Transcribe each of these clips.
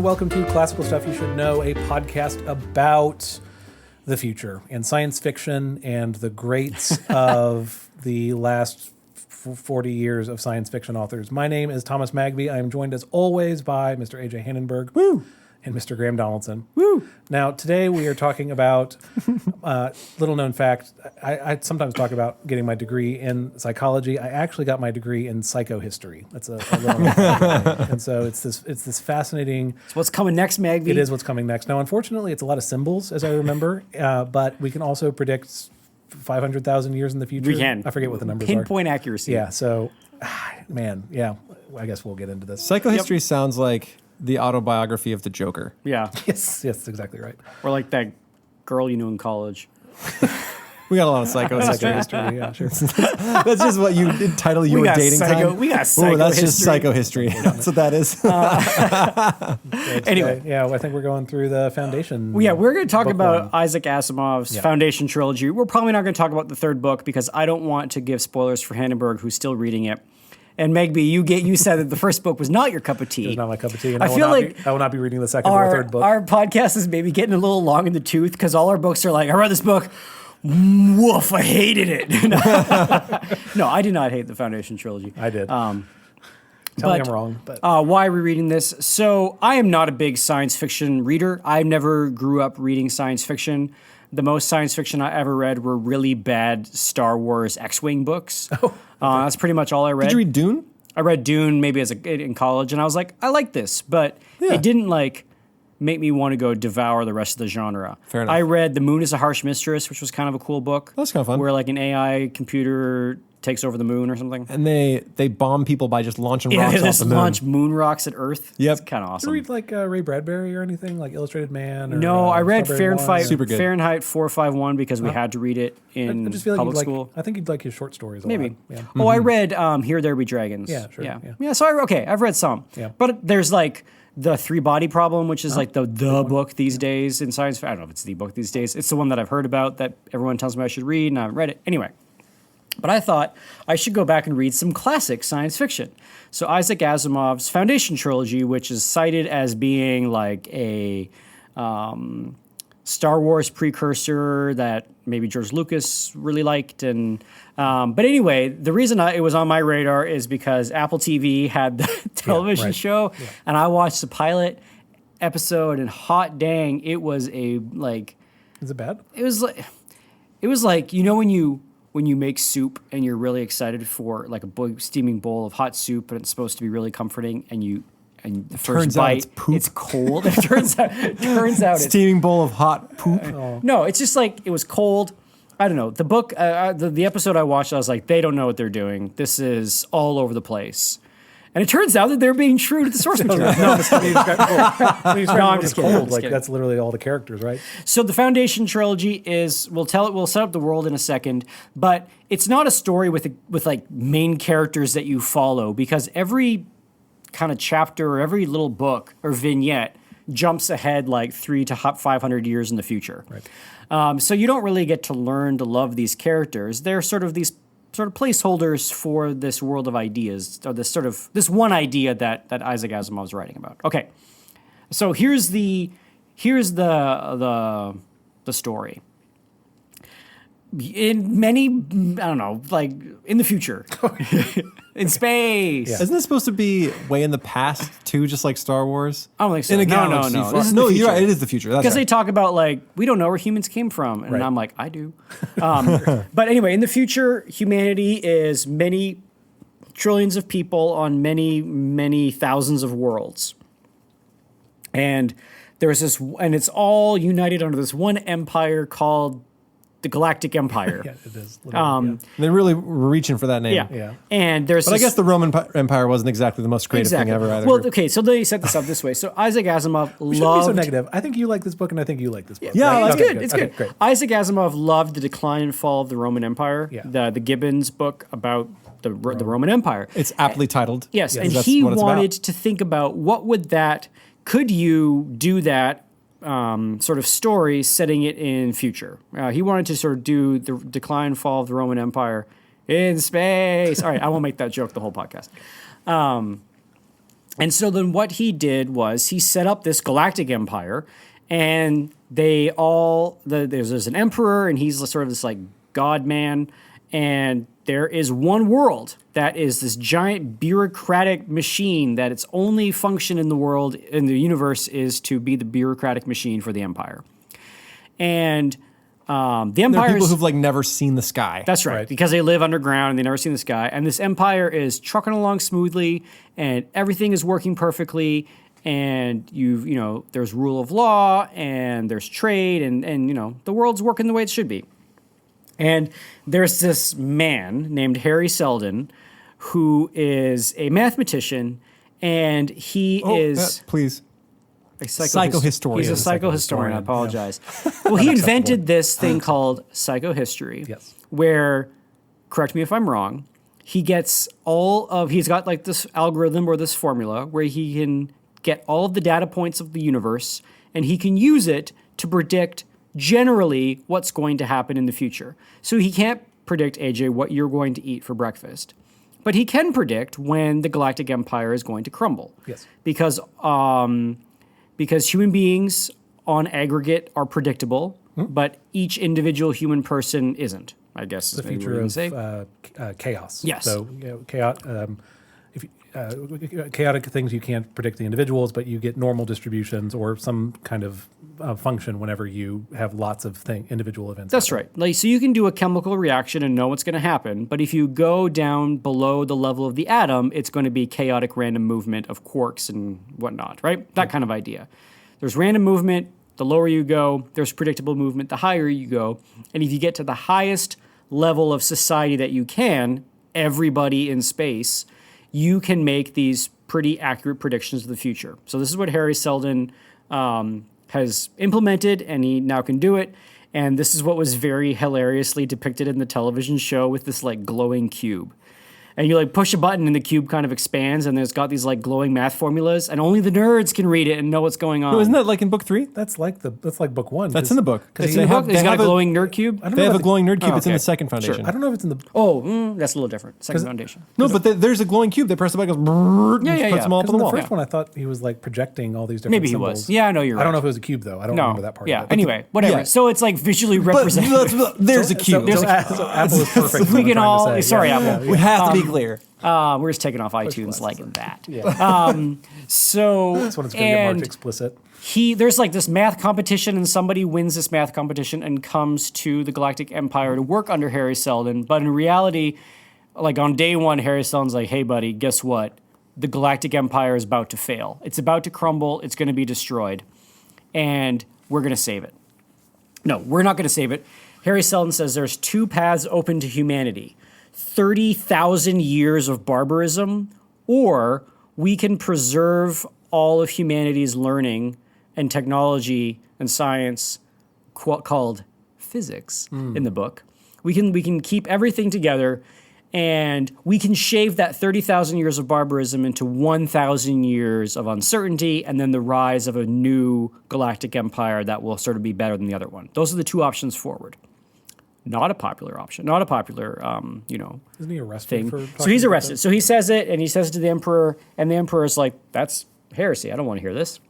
welcome to Classical Stuff You Should Know, a podcast about the future and science fiction and the greats of the last 40 years of science fiction authors. My name is Thomas Magby. I am joined as always by Mr. A.J. Hannenberg. Woo! And Mr. Graham Donaldson. Woo! Now, today we are talking about, little known fact, I sometimes talk about getting my degree in psychology. I actually got my degree in psychohistory. That's a little known fact. And so it's this fascinating... It's what's coming next, Magby. It is what's coming next. Now, unfortunately, it's a lot of symbols, as I remember, but we can also predict 500,000 years in the future. We can. I forget what the numbers are. Pinpoint accuracy. Yeah, so, man, yeah, I guess we'll get into this. Psychohistory sounds like the autobiography of the Joker. Yeah. Yes, exactly right. Or like that girl you knew in college. We got a lot of Psychohistory, yeah, sure. That's just what you title you were dating time. We got psycho that's history. just psychohistory. That's what that is. Anyway, yeah, I think we're going through the foundation. Well, yeah, we're going to talk book about one. Isaac Asimov's Foundation trilogy. We're probably not going to talk about the third book because I don't want to give spoilers for Hannenberg, who's still reading it. And Megby, you said that the first book was not your cup of tea. It's not my cup of tea. And I feel like I will not be reading the second or third book. Our podcast is maybe getting a little long in the tooth because all our books are like, I read this book. Woof, I hated it. No, I did not hate the Foundation trilogy. I did. Tell me I'm wrong. But why are we reading this? So I am not a big science fiction reader. I never grew up reading science fiction. The most science fiction I ever read were really bad Star Wars X-Wing books. Oh, okay. That's pretty much all I read. Did you read Dune? I read Dune maybe in college, and I was like, I like this, but it didn't make me want to go devour the rest of the genre. Fair enough. I read The Moon is a Harsh Mistress, which was kind of a cool book. That's kind of fun. Where like an AI computer takes over the moon or something. And they bomb people by just launching Yeah, rocks they off just the moon. launch moon rocks at Earth. Yep. It's kind of did awesome. you read like Ray Bradbury or anything, like Illustrated Man? Or, No, I read Strawberry Wine? Fahrenheit 451 because we had to read it in I just feel like public school. I think you'd like his short stories a Maybe. lot. Yeah. Oh, I read Here There Be Dragons. Yeah, sure, Yeah. yeah. So I've read some. Yeah. But there's like the Three Body Problem, which is like the book these days in science. I don't know if it's the book these days. It's the one that I've heard about that everyone tells me I should read, and I haven't read it. Anyway. But I thought I should go back and read some classic science fiction. So Isaac Asimov's Foundation trilogy, which is cited as being like a Star Wars precursor that maybe George Lucas really liked. And but anyway, the reason it was on my radar is because Apple TV had the television show, and I watched the pilot episode, and hot dang, it was a like. Is it bad? It was like when you make soup and you're really excited for like a big steaming bowl of hot soup and it's supposed to be really comforting and the first bite it's cold. It turns out it's steaming bowl of hot poop. No, it's just like it was cold. I don't know. The book, the episode I watched, I was like, they don't know what they're doing. This is all over the place. And it turns out that they're being true to the source material. No, I'm just kidding. I'm just kidding. Like that's literally all the characters, right? So the Foundation trilogy is we'll set up the world in a second, but it's not a story with like main characters that you follow because every kind of chapter or every little book or vignette jumps ahead like 300 to 500 years in the future. Right. So you don't really get to learn to love these characters. They're sort of placeholders for this world of ideas, or this one idea that Isaac Asimov is writing about. Okay, so here's the story. In many, I don't know, like in the future, in space. Yeah. Isn't this supposed to be way in the past too, just like Star Wars? I don't think so. In a No. galaxy This is the no, future. you're right. It is the future. Because they talk about like we don't know where humans came from, and Right. I'm like I do. But anyway, in the future, humanity is many trillions of people on many thousands of worlds, and there's this, and it's all united under this one empire called the Galactic Empire. Yeah, it is. They really were reaching for that name. Yeah. And there's But I guess the Roman Empire wasn't exactly the most creative thing ever either. Well, okay, so they set this up this way. So Isaac Asimov We shouldn't be so loved... negative. I think you like this book, and I think you like this book. Yeah, right? that's It's Okay, good. It's Okay, good. great. Isaac Asimov loved the decline and fall of the Roman Empire. Yeah. The Gibbons book about the Roman Empire. it's aptly titled. Yes, and That's he what it's wanted about. to think about could you do that sort of story setting it in future. He wanted to sort of do the decline and fall of the Roman Empire in space. All right, I won't make that joke the whole podcast. And so then what he did was he set up this galactic empire, and there's an emperor, and he's sort of this like god man, and there is one world that is this giant bureaucratic machine that its only function in the world, in the universe, is to be the bureaucratic machine for the empire. And the There are empire people who've like never seen the sky. that's right, because they live underground and they never seen the sky. And this empire is trucking along smoothly, and everything is working perfectly. And there's rule of law, and there's trade, and the world's working the way it should be. And there's this man named Harry Seldon, who is a mathematician, and he is please. a Psychohistorian. He's a psychohistorian. I apologize. Well, he invented this thing called psychohistory, Yes. where, correct me if I'm wrong, he's got like this algorithm or this formula where he can get all of the data points of the universe, and he can use it to predict generally what's going to happen in the future. So he can't predict, AJ, what you're going to eat for breakfast, but he can predict when the galactic empire is going to crumble. Yes. Because human beings on aggregate are predictable, but each individual human person isn't, I guess. The future of chaos. Yes. So chaotic things, you can't predict the individuals, but you get normal distributions or some kind of function whenever you have lots of individual events. That's right. Like, so you can do a chemical reaction and know what's going to happen, but if you go down below the level of the atom, it's going to be chaotic random movement of quarks and whatnot, right? That kind of idea. There's random movement. The lower you go, there's predictable movement. The higher you go. And if you get to the highest level of society that you can, everybody in space, you can make these pretty accurate predictions of the future. So this is what Harry Seldon has implemented, and he now can do it. And this is what was very hilariously depicted in the television show with this like glowing cube. And you like push a button and the cube kind of expands, and there's got these like glowing math formulas, and only the nerds can read it and know what's going on. No, isn't that like in book 3? That's like book 1. That's in the book. It's in the book? He's got a glowing nerd cube? They have a glowing nerd cube. Oh, It's in okay. the second foundation. I don't know if it's in the. That's a little different. Second foundation. No, but there's a glowing cube. They press the button, goes brrrr, Yeah, and yeah, puts yeah. them all up on In the the wall. first one, I thought he was like projecting all these different Maybe he symbols. was. Yeah, I know you're right. I don't know if it was a cube though. I don't remember that part. Yeah. Of it. Anyway, whatever. Yeah. So it's like visually But represented. there's a cube. So Apple is perfect. is We what can I'm all- trying to say. sorry, Yeah, Apple. yeah, We yeah. have to be clear. We're just taking off iTunes like that. Yeah. So That's when it's going to get marked explicit. there's like this math competition, and somebody wins this math competition and comes to the Galactic Empire to work under Harry Seldon. But in reality, like on day one, Harry Seldon's like, "Hey, buddy, guess what? The Galactic Empire is about to fail. It's about to crumble. It's going to be destroyed, and we're going to save it." No, we're not going to save it. Harry Seldon says there's two paths open to humanity: 30,000 years of barbarism, or we can preserve all of humanity's learning and technology and science called physics in the book. We can keep everything together, and we can shave that 30,000 years of barbarism into 1,000 years of uncertainty, and then the rise of a new galactic empire that will sort of be better than the other one. Those are the two options forward. Not a popular option. Not a popular, Isn't he arrested thing. for? So talking he's about arrested. that? So he says it, and he says it to the emperor, and the emperor's like, "That's heresy. I don't want to hear this."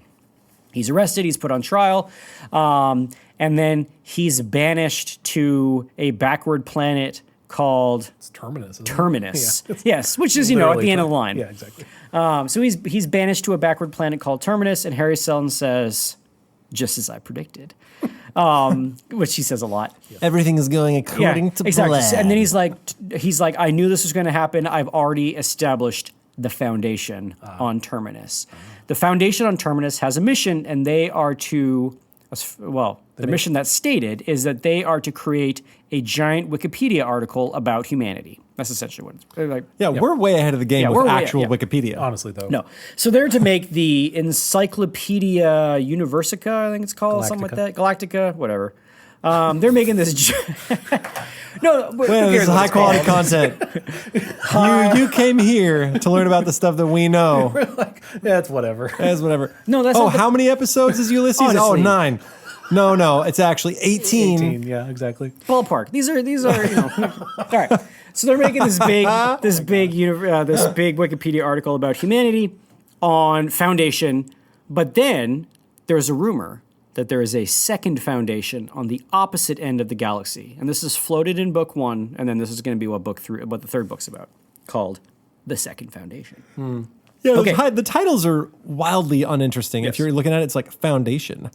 He's arrested. He's put on trial, and then he's banished to a backward planet called It's Terminus. Isn't it? Terminus. Yeah. Yes, which is at Literally the end of the line. Yeah, exactly. So he's banished to a backward planet called Terminus, and Harry Seldon says, "Just as I predicted," which he says a lot. Everything is going according to exactly. plan. And then he's like, "I knew this was going to happen. I've already established the foundation on Terminus. The foundation on Terminus has a mission, and they are to, the mission that's stated is that they are to create a giant Wikipedia article about humanity. That's essentially what it's like. yeah, we're way ahead of the game we're with way- actual yeah. Wikipedia. Honestly, though. No. So they're to make the Encyclopedia Universica, I think it's called, something like that. Galactica, whatever. They're making this. No, but Well, who this cares is what high it's quality called? content. You came here to learn about the stuff that we know. Yeah, it's whatever. As whatever. No, that's Oh, not the- how many episodes is Ulysses? Honestly. Oh, 9. No, it's actually 18. 18, yeah, exactly. Ballpark. These are all right. So they're making this big Wikipedia article about humanity. on Foundation, but then there's a rumor that there is a second Foundation on the opposite end of the galaxy. And this is floated in book 1, and then this is going to be what the third book's about, called The Second Foundation. Yeah, Okay. the titles are wildly uninteresting. Yes. If you're looking at it, it's like Foundation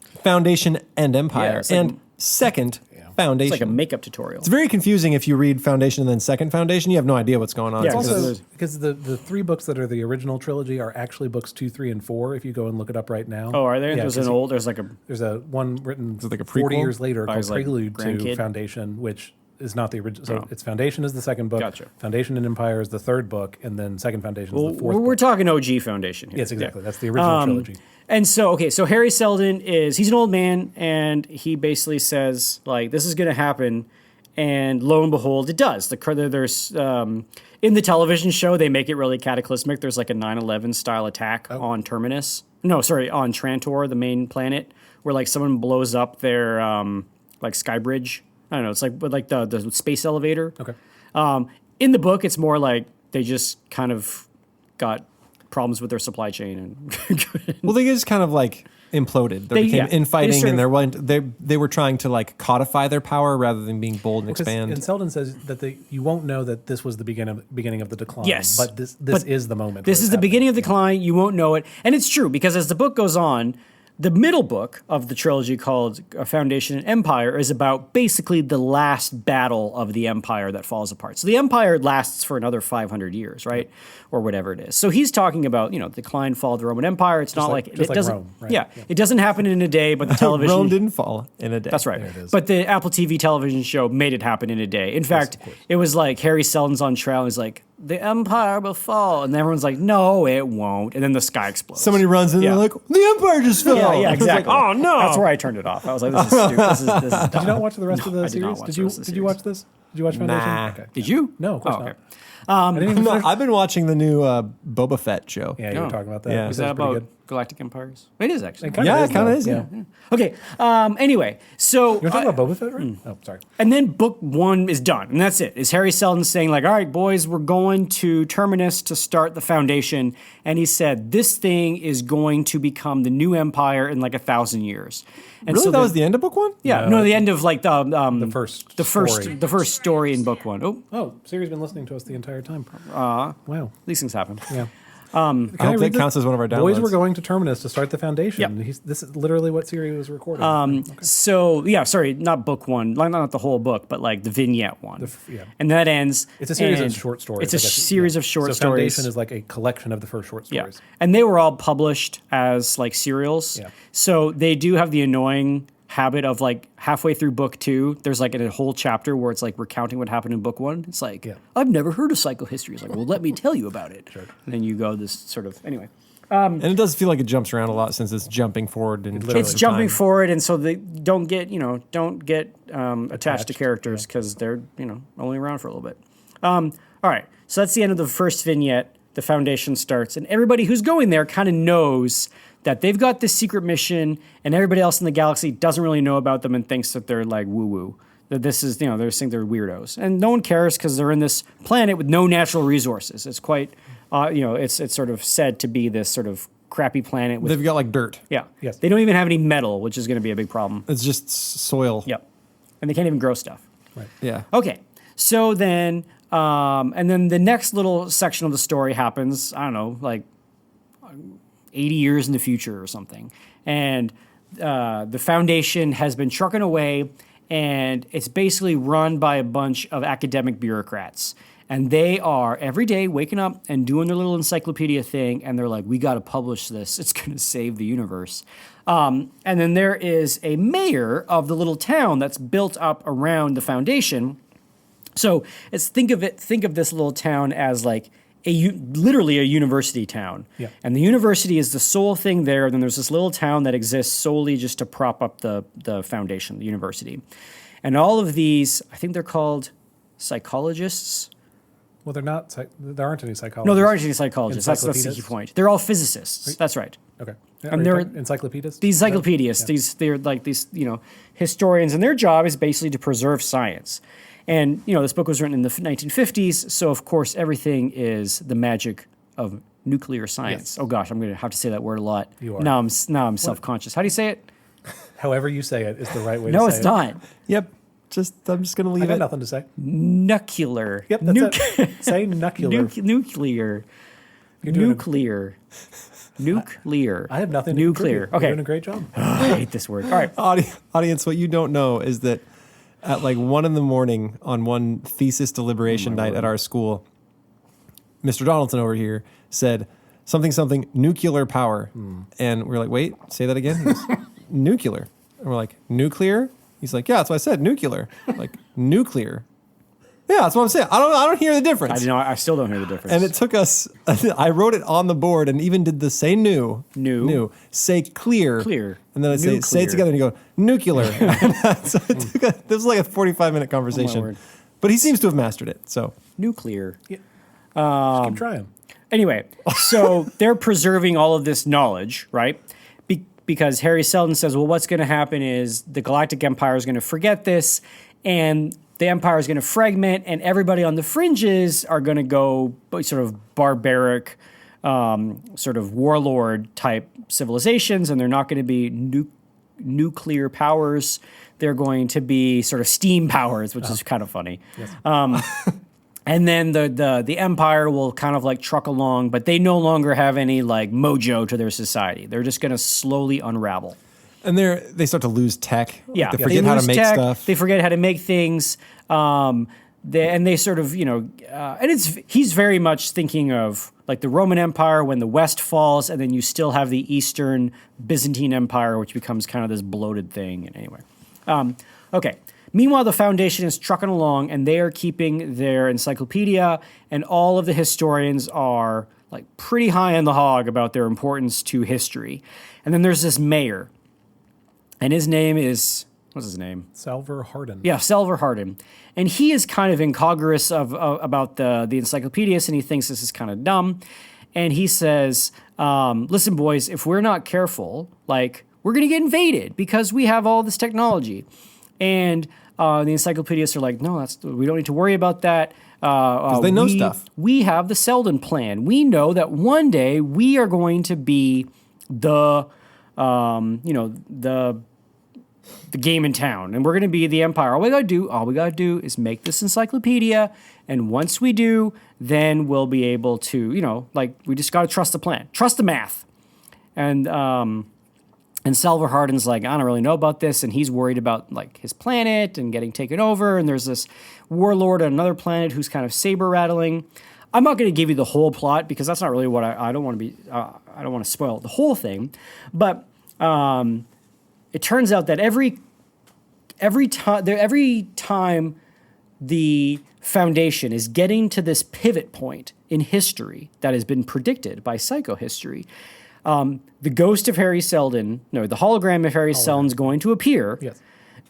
and Empire, Yeah, it's like and Second Foundation. It's like a makeup tutorial. It's very confusing if you read Foundation and then Second Foundation. You have no idea what's going on. Yeah, It's because Also, because the 3 books that are the original trilogy are actually books 2, 3, and 4. If you go and look it up right now. Oh, are there? Yeah, There's 'cause an old. There's like a. There's a one written it like a 40 prequel? years later By called his, like, Prelude to grandkid? Foundation, which is not the original. So Oh. it's Foundation is the second book. Gotcha. Foundation and Empire is the third book, and then Second Foundation is Well, the fourth we're book. talking OG Foundation here. Yes, exactly. Yeah. That's the original trilogy. And so, so Harry Seldon he's an old man, and he basically says, like, this is going to happen. And lo and behold, it does. There's in the television show, they make it really cataclysmic. There's like a 9/11 style attack on Terminus. No, sorry, on Trantor, the main planet, where like someone blows up their like sky bridge. I don't know. It's like the space elevator. Okay. In the book, it's more like they just kind of got problems with their supply chain and Well, they just kind of like imploded. They became yeah, they infighting, sort and they were trying to like codify their power rather than being bold and expand. And Selden says that you won't know that this was the beginning of the decline. Yes. But this is the moment. This where is it's the happening. beginning of the decline. You won't know it. And it's true, because as the book goes on, the middle book of the trilogy, called Foundation and Empire, is about basically the last battle of the Empire that falls apart. So the Empire lasts for another 500 years, right? Or whatever it is. So he's talking about, decline, fall of the Roman Empire. It's not like- like, just it like doesn't, Rome, right? yeah, Yeah. it doesn't happen in a day, but the television. Rome didn't fall in a day. That's right. There it is. But the Apple TV television show made it happen in a day. In fact, it was like Harry Seldon's on trial. And he's like, the Empire will fall. And everyone's like, no, it won't. And then the sky explodes. Somebody runs in and Yeah. they're like, the Empire just fell. Yeah, It's like, exactly. oh no. That's where I turned it off. I was like, this is stupid. This is dumb. Did you not watch the rest of the I did not series? watch Did the you? rest of the Did you series. watch this? Did you watch Foundation? Nah. Okay. Did you? No, of course Oh, okay. not. I didn't even No, finish- I've been watching the new Boba Fett show. Yeah, you No. were talking about that. Yeah. You Is said that it's pretty about good. Galactic Empires? It is, actually. It kinda Yeah, is, it kinda though. is, yeah. Okay. Anyway, so... You want to talk about Boba Fett, right? Oh, sorry. And then book 1 is done, and that's it. Is Harry Seldon saying, like, all right, boys, we're going to Terminus to start the Foundation. And he said, this thing is going to become the new empire in like 1,000 years. And Really? so That was the end of book 1? Yeah, no, the end of like the first story in book 1. Oh, Oh, Siri's been listening to us the entire time. Wow. these things happen. Yeah. I hope that counts as one of our downloads. Boys were going to Terminus to start the Foundation. Yep. This is literally what Siri was recording. So yeah, sorry, not book 1, not the whole book, but like the vignette one. yeah. And that ends. It's a series and of short stories. It's a I guess. series Yeah. of short so stories. Foundation is like a collection of the first short Yeah, stories. and they were all published as like serials. Yeah. So they do have the annoying habit of like halfway through book 2, there's like a whole chapter where it's like recounting what happened in book 1. It's like, Yeah. I've never heard of psychohistory. It's like, well, let me tell you about it. Sure. And then you go this sort of anyway. And it does feel like it jumps around a lot since it's jumping forward and literally- It's jumping forward, and so they don't get attached to characters because they're only around for a little bit. All right, so that's the end of the first vignette. The Foundation starts, and everybody who's going there kind of knows that they've got this secret mission, and everybody else in the galaxy doesn't really know about them and thinks that they're like woo woo. That this is they're saying they're weirdos, and no one cares because they're in this planet with no natural resources. It's quite it's sort of said to be this sort of crappy planet with they've got like dirt. yeah. Yes. They don't even have any metal, which is going to be a big problem. It's just soil. Yep. And they can't even grow stuff. Yeah. Okay. So then, and then the next little section of the story happens, I don't know, like 80 years in the future or something. And the Foundation has been trucking away, and it's basically run by a bunch of academic bureaucrats. And they are every day waking up and doing their little encyclopedia thing, and they're like, we got to publish this. It's going to save the universe. And then there is a mayor of the little town that's built up around the Foundation. So think of this little town as like literally a university town. Yeah. And the university is the sole thing there. Then there's this little town that exists solely just to prop up the Foundation, the university. And all of these, I think they're called psychologists. Well, they're not. There aren't any psychologists. No, there aren't any psychologists. That's the key Encyclopedists? point. They're all physicists. That's right. Okay. And they're encyclopedists. These encyclopedists. They're like these historians, and their job is basically to preserve science. And this book was written in the 1950s, so of course everything is the magic of nuclear science. Yes. Oh gosh, I'm going to have to say that word a lot. You are. Now I'm self-conscious. How do you say it? However you say it is the right way No, to say it's it. not. Yep. I'm just gonna I leave got it. nothing to say. Nuclear. Yep, that's it. Say nuclear. Nuclear. You're doing Nuclear. Nuclear. I have nothing to Nuclear. contribute. Okay. You're doing a great job. I hate this word. All right. Audience, what you don't know is that at like 1 a.m. on one thesis deliberation night at our school, Mr. Donaldson over here said something nuclear power, and we're like, wait, say that again. He goes, nuclear, and we're like, nuclear. He's like, yeah, that's what I said, nuclear. Like nuclear. Yeah, that's what I'm saying. I don't hear the difference. I still don't hear the difference. And it took us. I wrote it on the board and even did the say new. Say clear. And then I say it together and you go nuclear. So this was like a 45-minute conversation. word. But he seems to have mastered it. So Nuclear. Yeah. Just keep trying. Anyway, so they're preserving all of this knowledge, right? Because Harry Seldon says, well, what's going to happen is the Galactic Empire is going to forget this, and the Empire is going to fragment, and everybody on the fringes are going to go sort of barbaric, sort of warlord type civilizations, and they're not going to be nuclear powers. They're going to be sort of steam powers, which is kind of funny. Yes. And then the Empire will kind of like truck along, but they no longer have any like mojo to their society. They're just going to slowly unravel. and they start to lose tech. Yeah, They forget how to lose make tech, stuff. They forget how to make things. They sort of, and he's very much thinking of like the Roman Empire when the West falls, and then you still have the Eastern Byzantine Empire, which becomes kind of this bloated thing. And anyway, okay. Meanwhile, the Foundation is trucking along, and they are keeping their encyclopedia, and all of the historians are like pretty high on the hog about their importance to history. And then there's this mayor, and his name is, what's his name? Salver Hardin. Yeah, Salver Hardin. And he is kind of incongruous about the encyclopedias, and he thinks this is kind of dumb. And he says, listen, boys, if we're not careful, like, we're going to get invaded because we have all this technology. And the encyclopedists are like, no, we don't need to worry about that. Because they know stuff. We have the Seldon plan. We know that one day we are going to be the game in town, and we're going to be the empire. All we got to do is make this encyclopedia, and once we do, then we'll be able to, we just got to trust the plan, trust the math. And Salver Hardin's like, I don't really know about this, and he's worried about like his planet and getting taken over, and there's this warlord on another planet who's kind of saber rattling. I'm not going to give you the whole plot because that's not really what I don't want to be. I don't want to spoil the whole thing, but it turns out that every time the Foundation is getting to this pivot point in history that has been predicted by psychohistory, the ghost of Harry Seldon, the hologram of Harry Seldon's going to appear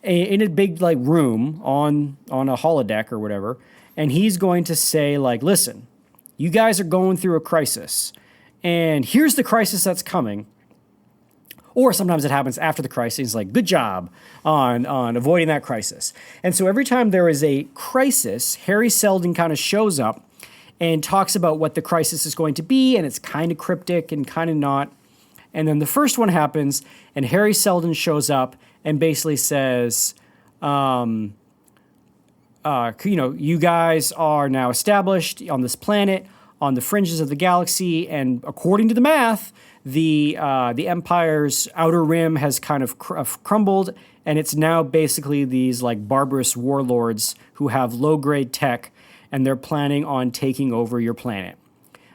in a big like room on a holodeck or whatever, and he's going to say like, listen, you guys are going through a crisis, and here's the crisis that's coming. Or sometimes it happens after the crisis. He's like, good job on avoiding that crisis. And so every time there is a crisis, Harry Seldon kind of shows up and talks about what the crisis is going to be, and it's kind of cryptic and kind of not. And then the first one happens, and Harry Seldon shows up and basically says, you guys are now established on this planet, on the fringes of the galaxy, and according to the math, the Empire's outer rim has kind of crumbled, and it's now basically these like barbarous warlords who have low-grade tech, and they're planning on taking over your planet.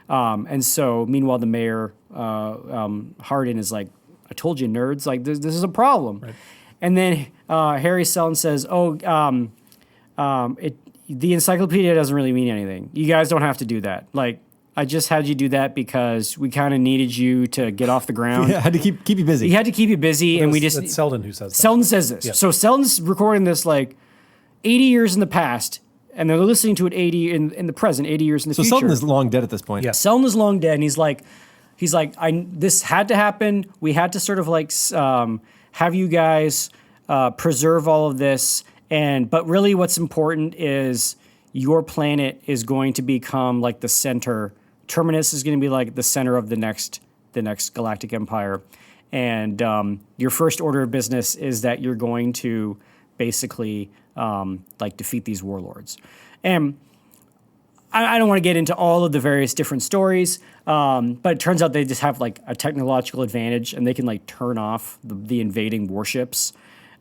And so, meanwhile, the mayor, Hardin, is like, I told you, nerds, like, this is a problem. Right. And then Harry Seldon says, the encyclopedia doesn't really mean anything. You guys don't have to do that. Like, I just had you do that because we kind of needed you to get off the ground. Yeah, had to keep you busy. He had to keep you busy, and we just... It's Seldon who says that. Seldon says this. Yes. So Seldon's recording this, like, 80 years in the past, and they're listening to it 80 in the present, 80 years in the future. So Seldon is long dead at this point. Yes. Seldon is long dead, and he's like, this had to happen. We had to sort of like have you guys preserve all of this, but really, what's important is your planet is going to become like the center Terminus is going to be like the center of the next galactic empire. And your first order of business is that you're going to basically like defeat these warlords. And I don't want to get into all of the various different stories, but it turns out they just have like a technological advantage and they can like turn off the invading warships.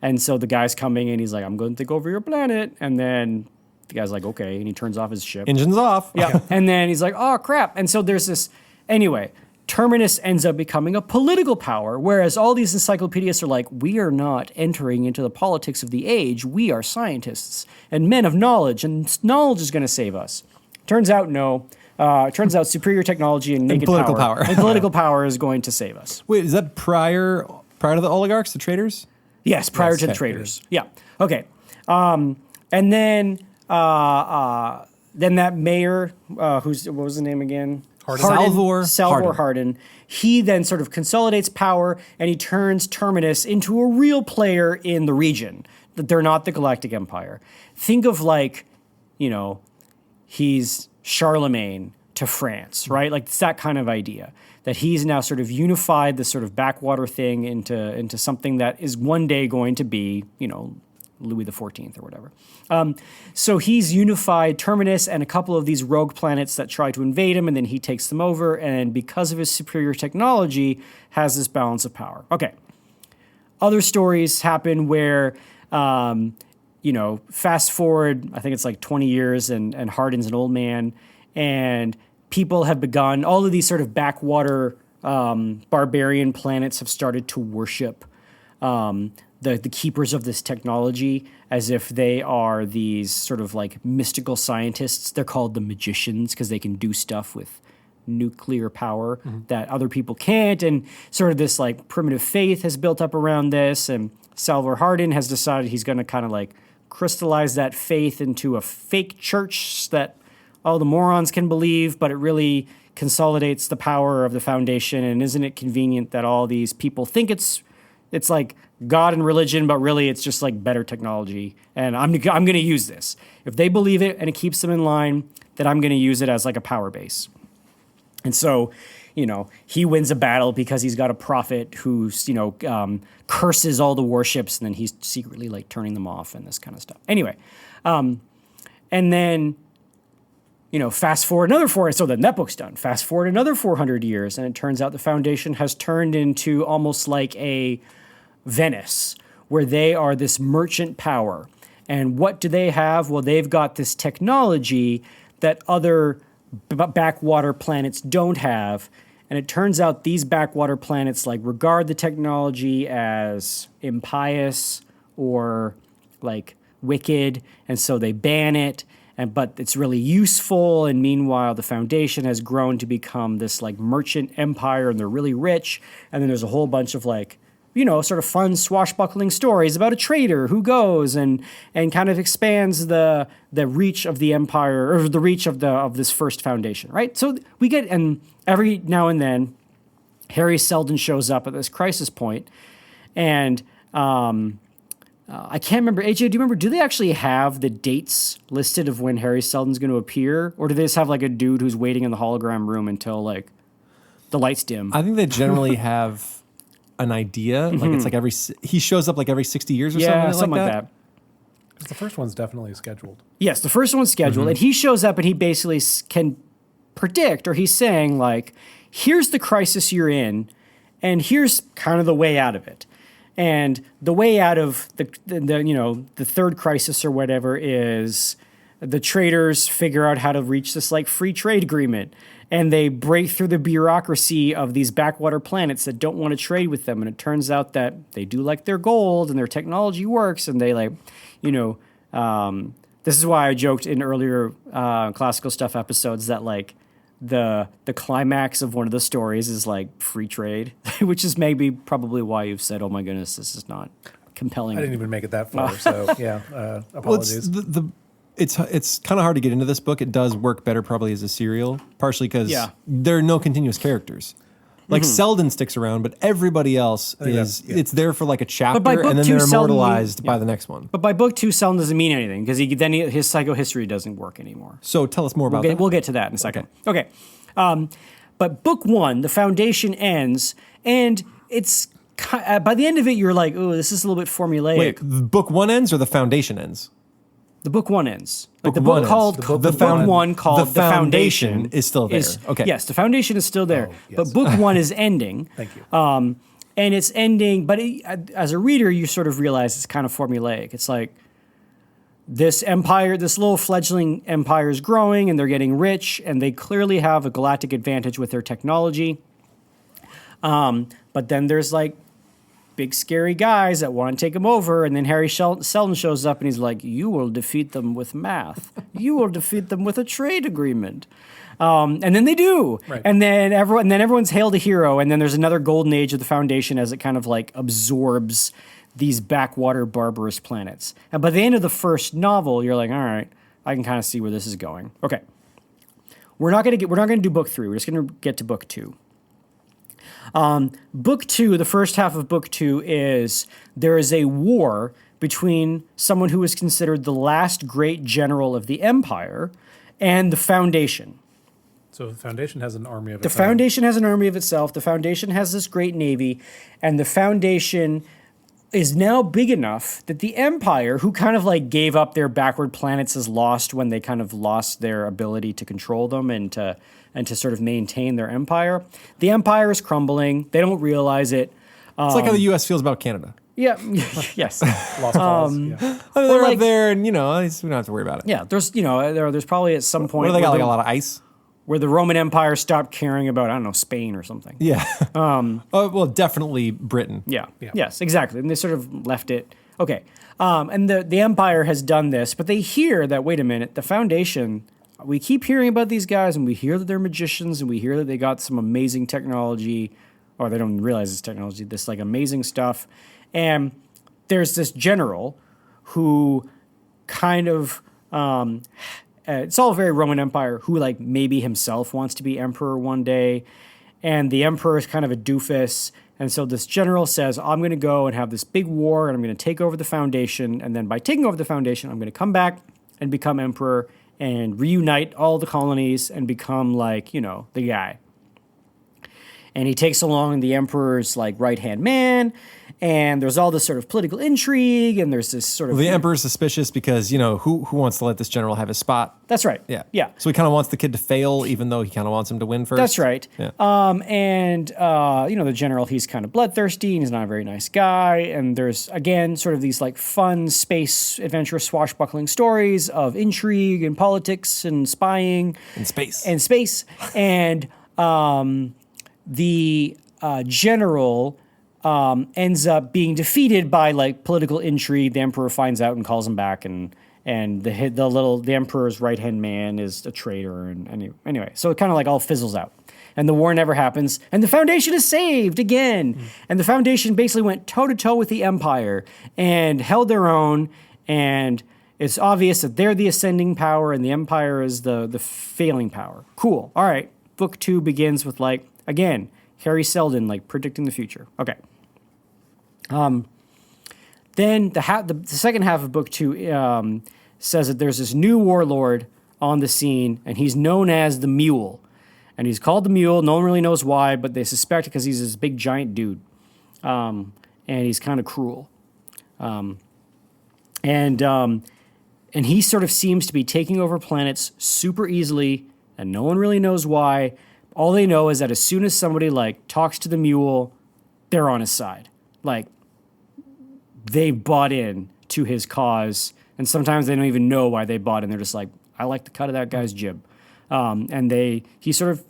And so the guy's coming and he's like, I'm going to take over your planet. And then the guy's like, okay. And he turns off his ship. Engines off. Yeah. And then he's like, oh, crap. And so there's this. Anyway, Terminus ends up becoming a political power, whereas all these encyclopedias are like, we are not entering into the politics of the age. We are scientists and men of knowledge, and knowledge is going to save us. Turns out, no. Turns out superior technology and naked political power. And political power is going to save us. Wait, is that prior to the oligarchs, the traders? Yes, prior to the traders. Yeah. Okay. And then that mayor, what was the name again? Salvor Hardin. He then sort of consolidates power and he turns Terminus into a real player in the region. That they're not the Galactic Empire. Think of like, he's Charlemagne to France, right? Like it's that kind of idea. That he's now sort of unified this sort of backwater thing into something that is one day going to be, Louis XIV or whatever. So he's unified Terminus and a couple of these rogue planets that try to invade him, and then he takes them over, and because of his superior technology, has this balance of power. Okay. Other stories happen where, fast forward, I think it's like 20 years, and Hardin's an old man, and people have begun, all of these sort of backwater barbarian planets have started to worship the keepers of this technology as if they are these sort of like mystical scientists. They're called the magicians because they can do stuff with nuclear power that other people can't. And sort of this like primitive faith has built up around this. And Salvor Hardin has decided he's going to kind of like crystallize that faith into a fake church that all the morons can believe, but it really consolidates the power of the foundation. And isn't it convenient that all these people think it's like God and religion, but really it's just like better technology. And I'm going to use this. If they believe it and it keeps them in line, then I'm going to use it as like a power base. And so, he wins a battle because he's got a prophet who's, curses all the warships, and then he's secretly like turning them off and this kind of stuff. Anyway, and then, fast forward another so then that book's done. Fast forward another 400 years, and it turns out the Foundation has turned into almost like a Venice, where they are this merchant power. And what do they have? Well, they've got this technology that other backwater planets don't have. And it turns out these backwater planets like regard the technology as impious or like wicked, and so they ban it. But it's really useful, and meanwhile, the Foundation has grown to become this like merchant empire, and they're really rich. And then there's a whole bunch of like, sort of fun swashbuckling stories about a trader who goes and kind of expands the reach of the empire, or the reach of this first Foundation, right? So we get, and every now and then, Harry Seldon shows up at this crisis point, and I can't remember. AJ, do you remember? Do they actually have the dates listed of when Harry Seldon's going to appear, or do they just have like a dude who's waiting in the hologram room until like the lights dim? I think they generally have an idea. Like it's like he shows up like every 60 years or something like that. The first one's definitely scheduled. Yes, the first one's scheduled, and he shows up and he basically can predict, or he's saying like, here's the crisis you're in, and here's kind of the way out of it. And the way out of the third crisis or whatever is the traders figure out how to reach this like free trade agreement, and they break through the bureaucracy of these backwater planets that don't want to trade with them. And it turns out that they do like their gold and their technology works, and they like, this is why I joked in earlier classical stuff episodes that like the climax of one of the stories is like free trade, which is probably why you've said, oh my goodness, this is not compelling. I didn't even make it that far, so yeah, apologies. Well, it's kind of hard to get into this book. It does work better probably as a serial, partially because there are no continuous characters. Like Selden sticks around, but everybody else is it's there for like a chapter, by book and then two, they're Selden- immortalized by the next one. But by book 2, Selden doesn't mean anything because his psychohistory doesn't work anymore. So tell us more about that. We'll get to that in a second. Okay. But book 1, the foundation ends, and it's by the end of it, you're like, oh, this is a little bit formulaic. Wait, the book 1 ends or the foundation ends? The book 1 ends. Like Book the one book ends. called The the book 1 called the the foundation is still there. Okay. Yes, the foundation is still there. yes. But book 1 is ending. Thank you. And it's ending, but as a reader, you sort of realize it's kind of formulaic. It's like this empire, this little fledgling empire is growing, and they're getting rich, and they clearly have a galactic advantage with their technology. But then there's like big scary guys that want to take them over, and then Harry Selden shows up, and he's like, "You will defeat them with math. You will defeat them with a trade agreement." And then they do, Right. and then everyone's hailed a hero, and then there's another golden age of the Foundation as it kind of like absorbs these backwater barbarous planets. And by the end of the first novel, you're like, all right, I can kind of see where this is going. Okay, we're not going to do book 3. We're just going to get to book 2. Book 2, the first half of book 2 is there is a war between someone who is considered the last great general of the Empire and the Foundation. So the Foundation has an army of The its own. Foundation has an army of itself. The Foundation has this great navy, and the Foundation is now big enough that the Empire, who kind of like gave up their backward planets as lost when they kind of lost their ability to control them and to sort of maintain their empire, the Empire is crumbling. They don't realize it. It's like how the U.S. feels about Canada. Yeah. Yes. Lost cause. Yeah. They're like- up there, and we don't have to worry about it. Yeah. There's probably at some What point do they got? where Like the- a lot of ice. where the Roman Empire stopped caring about, I don't know, Spain or something. Yeah. Well, definitely Britain. Yeah. Yeah. Yes, exactly. And they sort of left it. Okay. And the Empire has done this, but they hear that, wait a minute, the Foundation, we keep hearing about these guys, and we hear that they're magicians, and we hear that they got some amazing technology, or they don't realize it's technology, this like amazing stuff. And there's this general who kind of, it's all very Roman Empire, who like maybe himself wants to be emperor one day. And the emperor is kind of a doofus. And so this general says, I'm going to go and have this big war, and I'm going to take over the Foundation. And then by taking over the Foundation, I'm going to come back and become emperor and reunite all the colonies and become like, the guy. And he takes along the emperor's like right-hand man, and there's all this sort of political intrigue, and there's this sort of... Well, the emperor's suspicious because, who wants to let this general have his spot? That's right. Yeah. Yeah. So he kind of wants the kid to fail, even though he kind of wants him to win first. That's right. Yeah. The general, he's kind of bloodthirsty, and he's not a very nice guy. And there's, again, sort of these like fun space adventure swashbuckling stories of intrigue and politics and spying. In space. And the general ends up being defeated by like political intrigue. The emperor finds out and calls him back, and the emperor's right hand man is a traitor. And anyway, so it kind of like all fizzles out, and the war never happens, and the Foundation is saved again. And the Foundation basically went toe to toe with the Empire and held their own. And it's obvious that they're the ascending power, and the Empire is the failing power. Cool. All right. Book 2 begins with like, again, Harry Selden like predicting the future. Okay. Then the second half of book 2 says that there's this new warlord on the scene, and he's known as the Mule. And he's called the Mule. No one really knows why, but they suspect it because he's this big giant dude. And he's kind of cruel. And he sort of seems to be taking over planets super easily, and no one really knows why. All they know is that as soon as somebody like talks to the Mule, they're on his side. Like, they've bought in to his cause, and sometimes they don't even know why they bought in. They're just like, I like the cut of that guy's jib. And he sort of,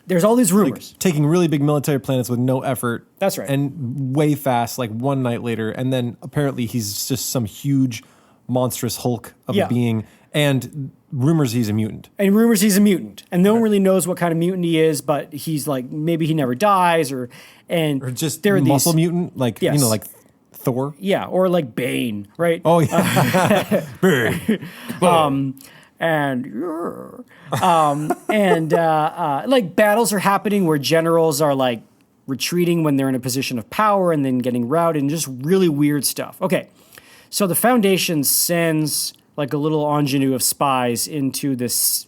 there's all these rumors. Taking really big military planets with no effort. That's right. And way fast, like one night later. And then apparently he's just some huge, monstrous hulk of a being. And rumors he's a mutant. And rumors he's a mutant. And no one really knows what kind of mutant he is, but he's like, maybe he never dies, or just there are muscle these, mutant, like, Yes. like Thor. Yeah, or like Bane, right? Oh, yeah. and like battles are happening where generals are like retreating when they're in a position of power and then getting routed and just really weird stuff. Okay, so the Foundation sends like a little ingenue of spies into this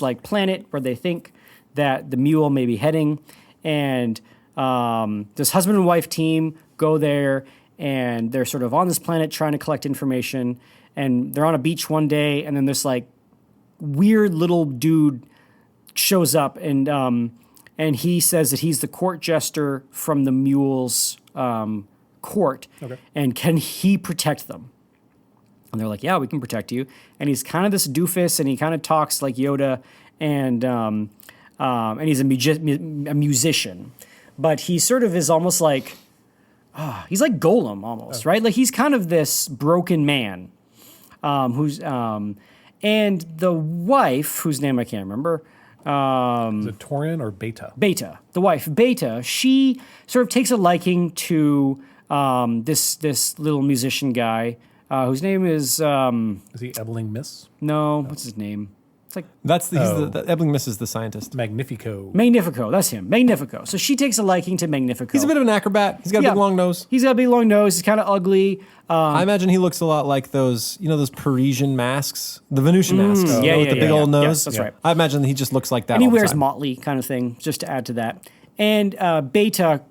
like planet where they think that the Mule may be heading, and this husband and wife team go there, and they're sort of on this planet trying to collect information, and they're on a beach one day, and then this like weird little dude shows up, and he says that he's the court jester from the Mule's court, and can he protect them? And they're like, yeah, we can protect you. And he's kind of this doofus, and he kind of talks like Yoda, and he's a musician, but he sort of is almost like, he's like Golem almost, right? Like he's kind of this broken man, and the wife, whose name I can't remember. Is it Torin or Beta? Beta, the wife, Beta, she sort of takes a liking to this little musician guy, whose name is... Is he Ebling Miss? No, what's his name? It's like... The Ebling Miss is the scientist. Magnifico. Magnifico, that's him. Magnifico. So she takes a liking to Magnifico. He's a bit of an acrobat. He's got a big long nose. He's got a big long nose. He's kind of ugly. I imagine he looks a lot like those Parisian masks, the Venusian masks, with the big old nose. Yes, that's right. I imagine he just looks like that. And he all the wears time. motley kind of thing, just to add to that. And Beta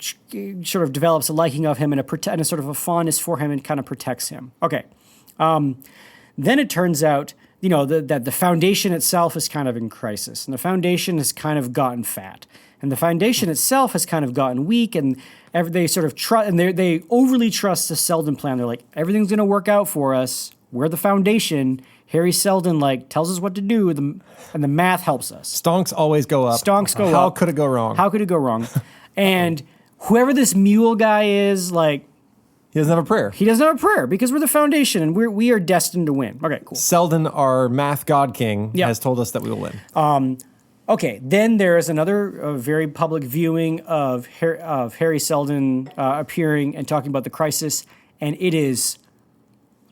sort of develops a liking of him and a sort of a fondness for him and kind of protects him. Okay. Then it turns out, that the Foundation itself is kind of in crisis, and the Foundation has kind of gotten fat, and the Foundation itself has kind of gotten weak, and they sort of trust, and they overly trust the Selden plan. They're like, everything's going to work out for us. We're the Foundation. Harry Selden tells us what to do, and the math helps us. Stonks always go up. Stonks go up. How could it go wrong? How could it go wrong? And whoever this Mule guy is, He doesn't have a prayer. he doesn't have a prayer because we're the Foundation and we are destined to win. Okay, cool. Selden, our math god king, has told us that we will win. Okay, then there is another very public viewing of Harry Selden appearing and talking about the crisis, and it is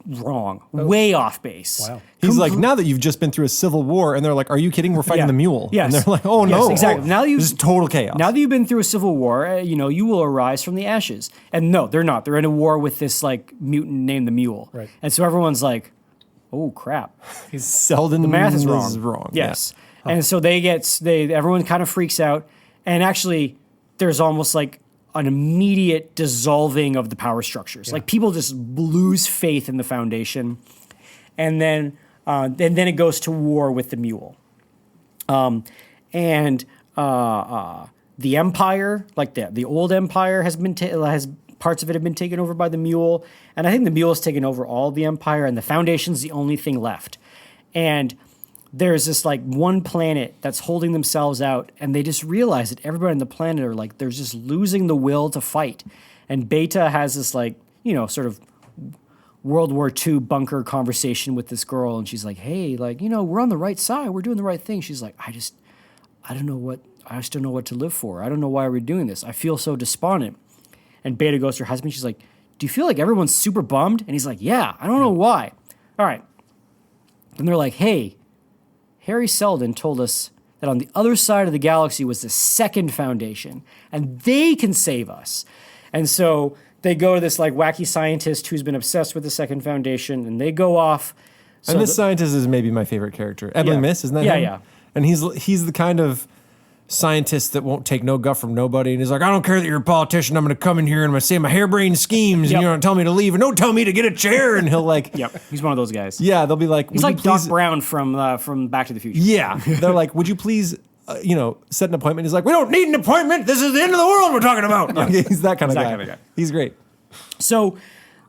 wrong, way off base. Wow. He's like, now that you've just been through a civil war, and they're like, are you kidding? We're fighting the Mule. Yes. And they're like, oh Yes, no. exactly. Now this is total chaos. Now that you've been through a civil war, you will arise from the ashes. And no, they're not. They're in a war with this mutant named the Mule. Right. And so everyone's like, oh crap. Selden, The math is wrong. Yeah. Yes. And so everyone kind of freaks out. And actually, there's almost like an immediate dissolving of the power structures. Like people just lose faith in the Foundation. And then it goes to war with the Mule. The Empire, like the old Empire, has parts of it have been taken over by the Mule, and I think the Mule has taken over all of the Empire, and the Foundation's the only thing left. And there's this one planet that's holding themselves out, and they just realize that everybody on the planet are they're just losing the will to fight. And Beta has this sort of World War II bunker conversation with this girl, and she's like, hey, we're on the right side, we're doing the right thing. She's like, I just don't know what to live for. I don't know why we're doing this. I feel so despondent. And Beta goes to her husband, she's like, do you feel like everyone's super bummed? And he's like, yeah, I don't know why. All right. And they're like, hey, Harry Selden told us that on the other side of the galaxy was the second Foundation, and they can save us. And so they go to this wacky scientist who's been obsessed with the second Foundation, and they go off. And this scientist is maybe my favorite character. Ebling Miss, isn't that him? Yeah. And he's the kind of scientist that won't take no guff from nobody. And he's like, I don't care that you're a politician. I'm going to come in here and I'm going to say my harebrained schemes, and you're going to tell me to leave, and don't tell me to get a chair. And he'll Yep, he's one of those guys. Yeah, they'll be like, He's like Doc Brown from Back to the Future. Yeah, they're like, would you please, set an appointment? He's like, we don't need an appointment. This is the end of the world we're talking about. He's that kind of guy. He's great. So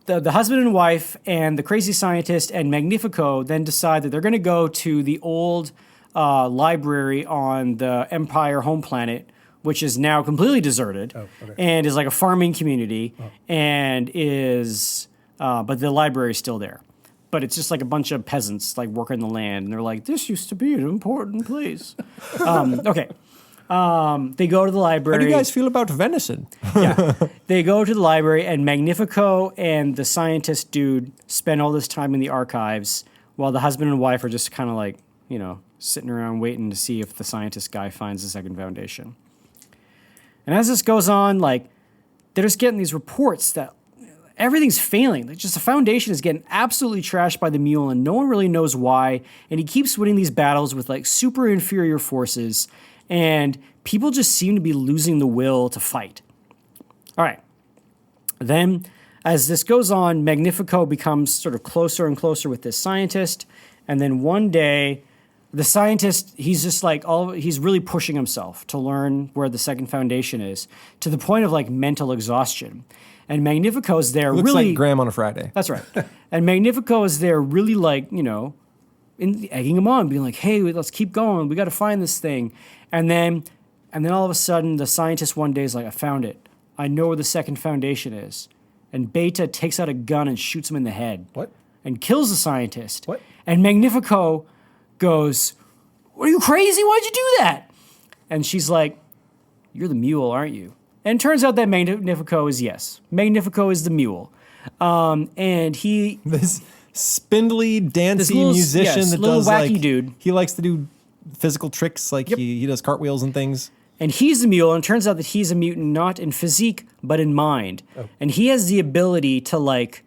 the husband and wife and the crazy scientist and Magnifico then decide that they're going to go to the old library on the Empire home planet, which is now completely deserted and is like a farming community, and but the library is still there. But it's just like a bunch of peasants working the land, and they're like, this used to be an important place. Okay. They go to the library. How do you guys feel about venison? They go to the library, and Magnifico and the scientist dude spend all this time in the archives while the husband and wife are just kind of like, sitting around waiting to see if the scientist guy finds the second foundation. And as this goes on, like, they're just getting these reports that everything's failing. Like, just the foundation is getting absolutely trashed by the Mule, and no one really knows why. And he keeps winning these battles with like super inferior forces, and people just seem to be losing the will to fight. All right. Then, as this goes on, Magnifico becomes sort of closer and closer with this scientist, and then one day, the scientist, he's just like he's really pushing himself to learn where the second foundation is, to the point of like mental exhaustion. And Magnifico is there Looks really like Graham on a Friday. That's right. And Magnifico is there really like, egging him on, being like, hey, let's keep going. We got to find this thing. And then all of a sudden, the scientist one day is like, I found it. I know where the second foundation is. And Beta takes out a gun and shoots him in the head. What? And kills the scientist. What? And Magnifico goes, are you crazy? Why'd you do that? And she's like, you're the Mule, aren't you? And it turns out that Magnifico is, yes. Magnifico is the Mule. And he... This spindly, dancey musician that little does wacky like... dude. He likes to do physical tricks, like he does cartwheels and things. And he's the Mule, and it turns out that he's a mutant not in physique, but in mind. Oh. And he has the ability to, like,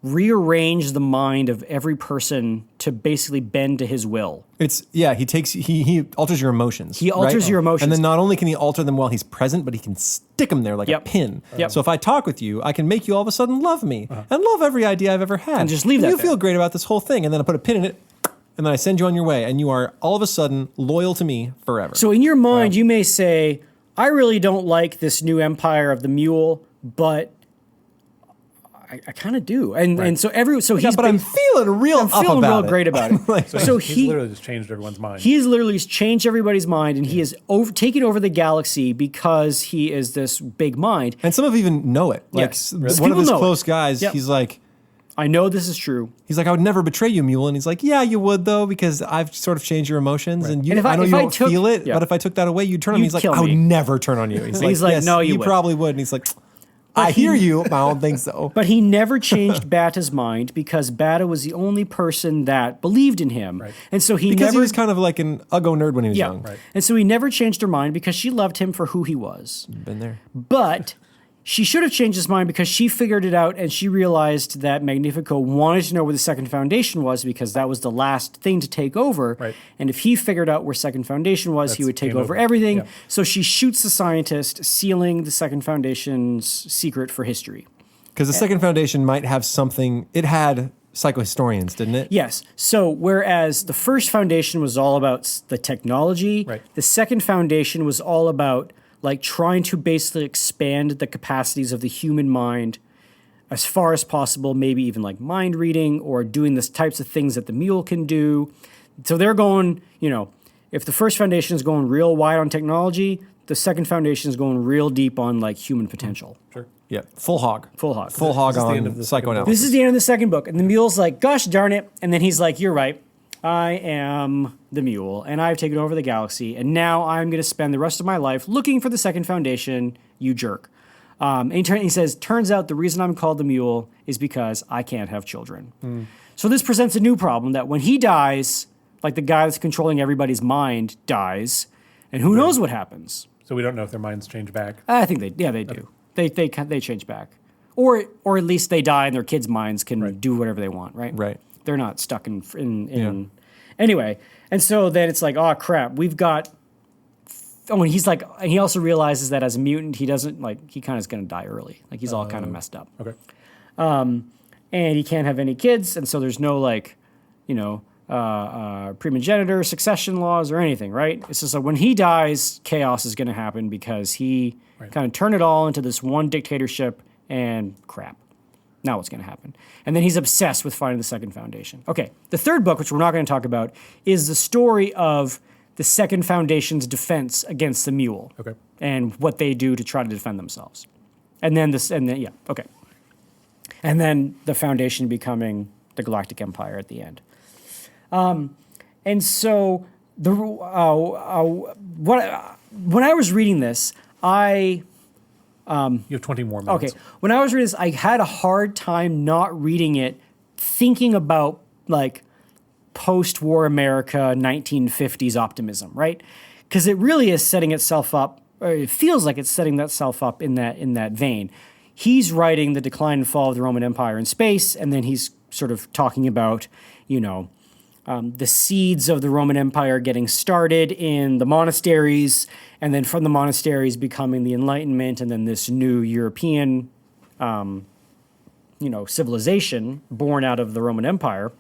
rearrange the mind of every person to basically bend to his will. He alters your emotions. He alters your emotions. And then not only can he alter them while he's present, but he can stick them there like a pin. Yep. So if I talk with you, I can make you all of a sudden love me and love every idea I've ever had. And just leave that you there. feel great about this whole thing. And then I put a pin in it, and then I send you on your way, and you are all of a sudden loyal to me forever. So in your mind, you may say, I really don't like this new empire of the Mule, but I kind of do. And Right. and so he's but I'm feeling real up feeling about real it. great about it. So he's literally just changed everyone's mind. He's literally changed everybody's mind, and he is taken over the galaxy because he is this big mind. And some of you even know it. Like Yes. one of People his know close it. guys, Yep. he's like, I know this is true. I would never betray you, Mule. And he's like, yeah, you would, though, because I've sort of changed your emotions. Right. And And if I know if you I don't took- feel it, yeah. but if I took that away, you'd turn on me. You'd He's like, kill I would me. never turn on you. He's He's like, yes, no, you would." probably would. And he's like, I hear you, but I don't think so. But he never changed Bata's mind because Bata was the only person that believed in him. Right. And so he Because never... he was kind of like an uggo nerd when he was yeah. young. Right. And so he never changed her mind because she loved him for who he was. Been there. But she should have changed his mind because she figured it out and she realized that Magnifico wanted to know where the second foundation was because that was the last thing to take over. Right. And if he figured out where second foundation was, he That's would take game over over. everything. Yeah. So she shoots the scientist, sealing the second foundation's secret for history. Because the second foundation might have something. It had psychohistorians, didn't it? Yes. So whereas the first foundation was all about the technology, Right. the second foundation was all about like trying to basically expand the capacities of the human mind as far as possible, maybe even like mind reading or doing the types of things that the Mule can do. So they're going, if the first foundation is going real wide on technology, the second foundation is going real deep on like human potential. Sure. Yeah. Full hog. Full hog. Full hog This is the end on of the second psychoanalysis. This is the end of the second book. And the Mule's like, gosh darn it. And then he's like, you're right. I am the Mule, and I've taken over the galaxy, and now I'm going to spend the rest of my life looking for the second foundation, you jerk. And he says, turns out the reason I'm called the Mule is because I can't have children. So this presents a new problem that when he dies, like the guy that's controlling everybody's mind dies, and who knows what happens. So we don't know if their minds change back. I think they do. They change back. Or at least they die and their kids' minds can do whatever they want, right? Right. They're not stuck in Anyway, and so then it's like, oh crap, we've got. Oh, and he's like, and he also realizes that as a mutant, he doesn't he kind of is going to die early. Like he's all kind of messed up. Okay. And he can't have any kids, and so there's no primogenitor succession laws or anything, right? It's just like when he dies, chaos is going to happen because he kind of turned it all into this one dictatorship and crap. Now what's going to happen? And then he's obsessed with finding the second foundation. Okay, the third book, which we're not going to talk about, is the story of the second foundation's defense against the Mule. Okay. And what they do to try to defend themselves. And then And then the foundation becoming the Galactic Empire at the end. And so when I was reading this, You have 20 more minutes. Okay. When I was reading this, I had a hard time not reading it, thinking about post-war America 1950s optimism, right? Because it really is setting itself up, or it feels like it's setting itself up in that vein. He's writing the decline and fall of the Roman Empire in space, and then he's sort of talking about, the seeds of the Roman Empire getting started in the monasteries, and then from the monasteries becoming the Enlightenment, and then this new European, civilization born out of the Roman Empire.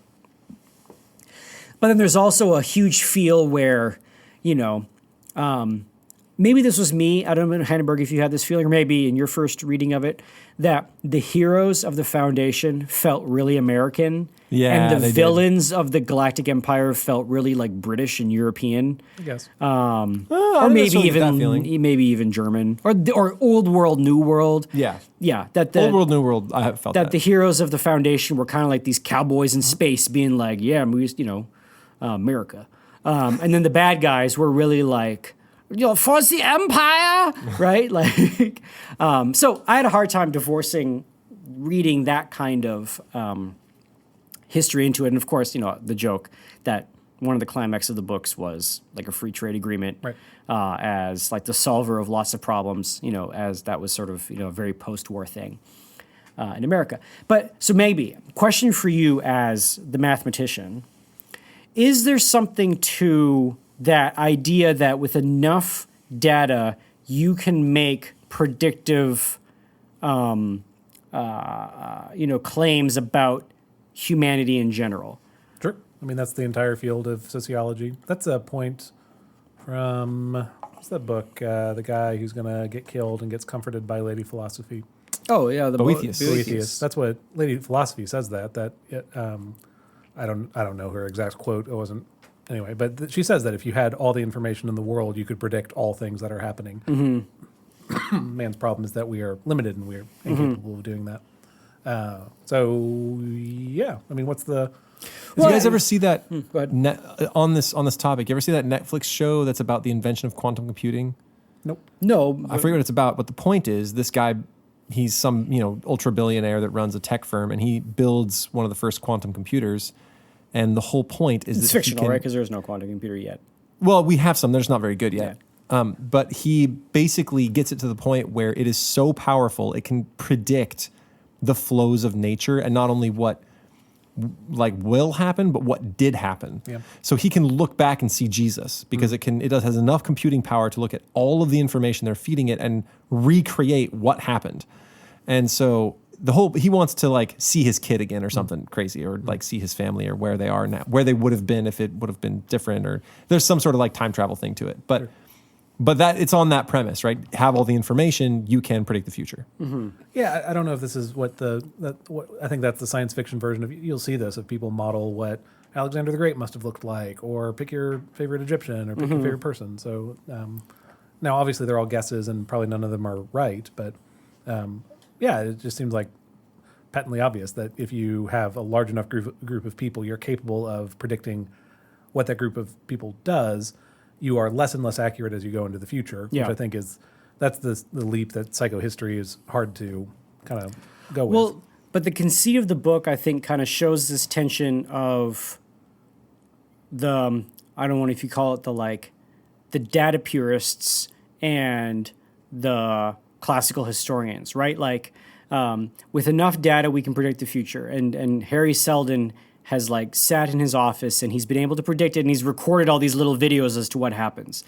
But then there's also a huge feel where, maybe this was me, I don't know, Hannenberg, if you had this feeling, or maybe in your first reading of it, that the heroes of the Foundation felt really American. Yeah, and the they villains of the Galactic Empire felt really like British and European. I guess. Or maybe even German. Or Old World, New World. Yeah. Yeah. Old World, New World, I have felt that. The heroes of the Foundation were kind of like these cowboys in space being like, yeah, America. And then the bad guys were really like, for the Empire, right? Like, so I had a hard time divorcing reading that kind of history into it. And of course, the joke that one of the climax of the books was like a free trade agreement, right. As like the solver of lots of problems, as that was sort of, a very post-war thing in America. But so maybe, question for you as the mathematician, is there something to that idea that with enough data, you can make predictive, claims about humanity in general? Sure. I mean, that's the entire field of sociology. That's a point from, what's that book? The guy who's going to get killed and gets comforted by Lady Philosophy. Oh, yeah. The Boethius. That's what Lady Philosophy says that I don't know her exact quote. It wasn't anyway, but she says that if you had all the information in the world, you could predict all things that are happening. Mm-hmm. Man's problem is that we are limited and we're incapable of doing that. So yeah, I mean, what's the? Did you guys ever see that on this topic? You ever see that Netflix show that's about the invention of quantum computing? Nope. No, I forget what it's about, but the point is this guy. He's some, ultra billionaire that runs a tech firm, and he builds one of the first quantum computers. And the whole point is it's that fictional, right? Because there's no quantum computer yet. Well, we have some. They're just not very good yet. Yeah. But he basically gets it to the point where it is so powerful it can predict the flows of nature, and not only what will happen, but what did happen. Yeah. So he can look back and see Jesus because it has enough computing power to look at all of the information they're feeding it and recreate what happened. And so he wants to see his kid again or something crazy, or see his family or where they are now, where they would have been if it would have been different, or there's some sort of time travel thing to it. But sure. But that it's on that premise, right? Have all the information, you can predict the future. Mm-hmm. Yeah, I don't know if this is what I think that's the science fiction version of. You'll see this if people model what Alexander the Great must have looked like, or pick your favorite Egyptian, or pick your favorite person. So now, obviously, they're all guesses, and probably none of them are right. But yeah, it just seems like patently obvious that if you have a large enough group of people, you're capable of predicting what that group of people does. You are less and less accurate as you go into the future, which I think that's the leap that psychohistory is hard to kind of go with. Well, but the conceit of the book, I think, kind of shows this tension of the, I don't know if you call it the data purists and the classical historians, right? With enough data, we can predict the future. And Harry Seldon has sat in his office and he's been able to predict it, and he's recorded all these little videos as to what happens.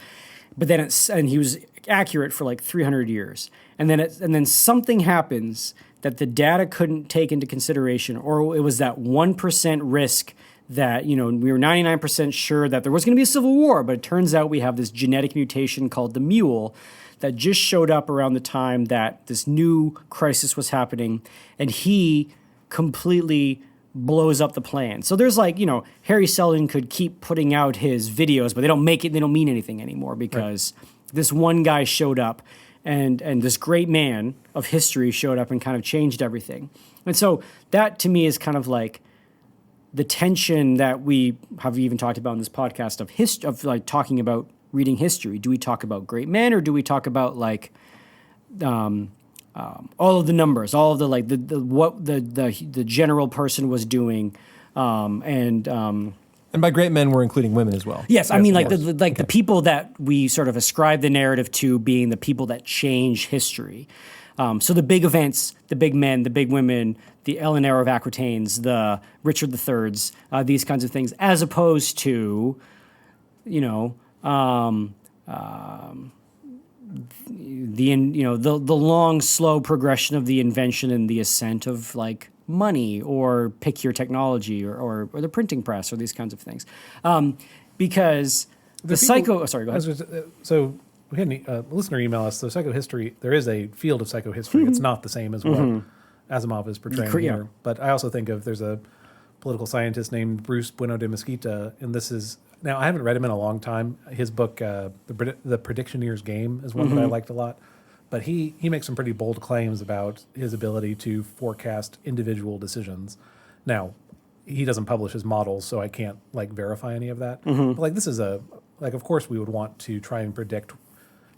But then he was accurate for 300 years. And then something happens that the data couldn't take into consideration, or it was that 1% risk that, we were 99% sure that there was going to be a civil war, but it turns out we have this genetic mutation called the Mule that just showed up around the time that this new crisis was happening, and he completely blows up the plan. So there's Harry Seldon could keep putting out his videos, but they don't mean anything anymore because this one guy showed up and this great man of history showed up and kind of changed everything. And so that to me is kind of the tension that we have even talked about in this podcast of talking about reading history. Do we talk about great men, or do we talk about all of the numbers, all of the what the general person was doing, and And by great men, we're including women as well. Yes, I mean like the people that we sort of ascribe the narrative to being the people that change history. So the big events, the big men, the big women, the Eleanor of Aquitaines, the Richard III's, these kinds of things, as opposed to, the long, slow progression of the invention and the ascent of like money, or pick your technology, or the printing press, or these kinds of things, because the psycho. Oh, sorry, go ahead. So we had a listener email us. So psychohistory, there is a field of psychohistory. It's not the same as what Asimov is portraying here. But I also think there's a political scientist named Bruce Bueno de Mesquita, and this is, now I haven't read him in a long time. His book, The Predictioneer's Game, is one that I liked a lot. But he makes some pretty bold claims about his ability to forecast individual decisions. Now, he doesn't publish his models, so I can't verify any of that. But this is of course we would want to try and predict.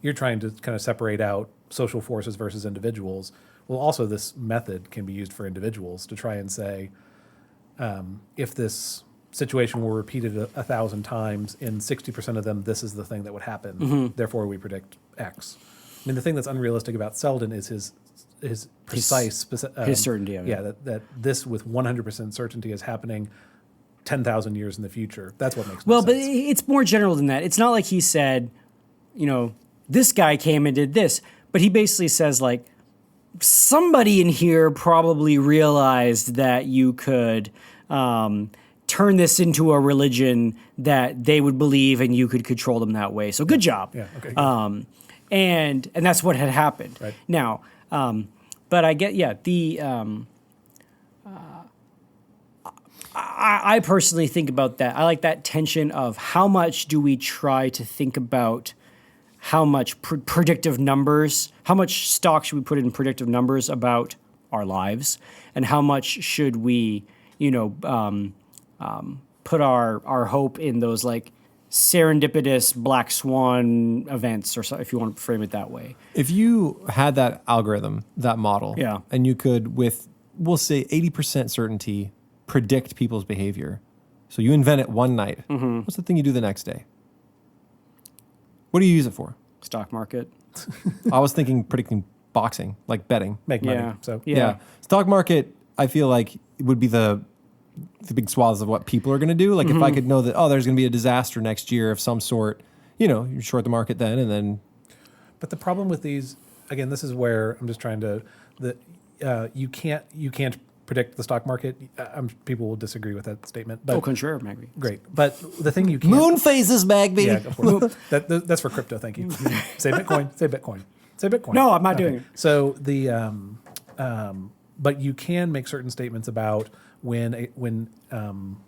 You're trying to kind of separate out social forces versus individuals. Well, also this method can be used for individuals to try and say, if this situation were repeated 1,000 times, in 60% of them, this is the thing that would happen. Therefore, we predict X. I mean, the thing that's unrealistic about Selden is his precise his certainty of it. Yeah, that this with 100% certainty is happening 10,000 years in the future. That's what makes no sense. But it's more general than that. It's not like he said, this guy came and did this, but he basically says somebody in here probably realized that you could turn this into a religion that they would believe, and you could control them that way. So good job. Yeah. Okay. Good. And that's what had happened. Right. Now, but I get I personally think about that. I like that tension of how much do we try to think about how much predictive numbers, how much stock should we put in predictive numbers about our lives, and how much should we, put our hope in those serendipitous black swan events, or so, if you want to frame it that way. If you had that algorithm, that model, and you could, with, we'll say 80% certainty, predict people's behavior. So you invent it one night. What's the thing you do the next day? What do you use it for? Stock market. I was thinking predicting boxing, like betting. Make money. Yeah. So Yeah. Stock market, I feel like it would be the big swaths of what people are going to do. Like if I could know that, there's going to be a disaster next year of some sort, you short the market then, and then. But the problem with these, again, this is where I'm just trying to, you can't predict the stock market. People will disagree with that statement. But, Contraire, Magby. Great. But the thing you can't. Moon phases, Magby. Yeah, of course. That's for crypto. Thank you. Say Bitcoin. Say Bitcoin. Say Bitcoin. No, I'm not doing it. So but you can make certain statements about when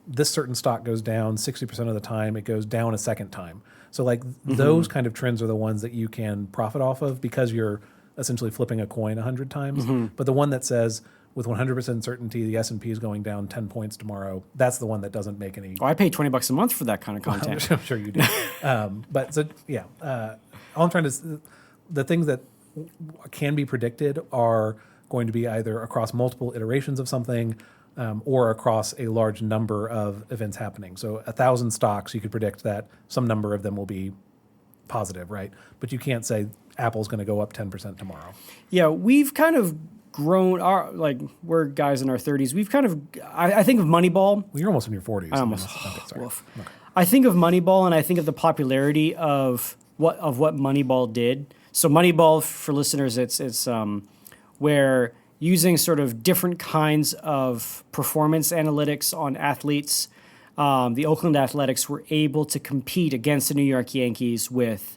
this certain stock goes down 60% of the time, it goes down a second time. So those kind of trends are the ones that you can profit off of because you're essentially flipping a coin 100 times. But the one that says with 100% certainty the S&P is going down 10 points tomorrow, that's the one that doesn't make any. I pay $20 a month for that kind of content. I'm sure you do. But so yeah, all I'm trying to, the things that can be predicted are going to be either across multiple iterations of something, or across a large number of events happening. So 1,000 stocks, you could predict that some number of them will be positive, right? But you can't say Apple's going to go up 10% tomorrow. Yeah, we've kind of grown, we're guys in our 30s. We've kind of, I think of Moneyball. Well, you're almost in your 40s. Okay. I think of Moneyball, and I think of the popularity of what Moneyball did. So Moneyball, for listeners, it's where using sort of different kinds of performance analytics on athletes, the Oakland Athletics were able to compete against the New York Yankees with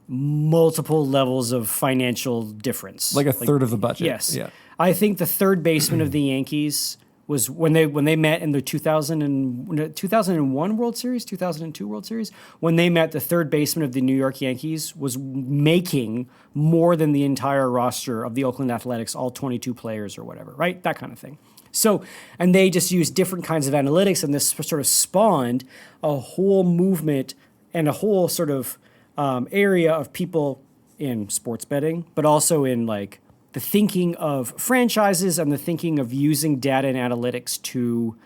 multiple levels of financial difference. Like a third of the budget. Yes. Yeah. I think the third baseman of the Yankees was when they met in the 2001 World Series, 2002 World Series, when they met, the third baseman of the New York Yankees was making more than the entire roster of the Oakland Athletics, all 22 players or whatever, right? That kind of thing. So, and they just used different kinds of analytics, and this sort of spawned a whole movement and a whole sort of area of people in sports betting, but also in the thinking of franchises and the thinking of using data and analytics to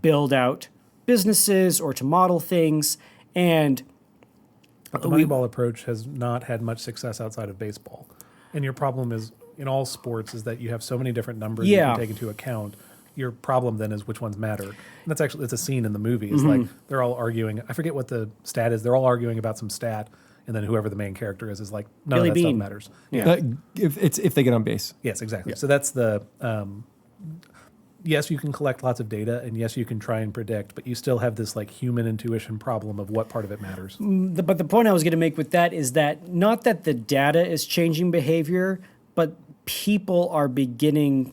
build out businesses or to model things. And But the Moneyball approach has not had much success outside of baseball. And your problem is in all sports is that you have so many different numbers you can take into account. Your problem then is which ones matter. And that's actually, it's a scene in the movie. It's like they're all arguing. I forget what the stat is. They're all arguing about some stat. And then whoever the main character is like, none Billy of that Bean. stuff matters. Yeah. If they get on base. Yes, exactly. So that's the, yes, you can collect lots of data and yes, you can try and predict, but you still have this like human intuition problem of what part of it matters. But the point I was going to make with that is that not that the data is changing behavior, but people are beginning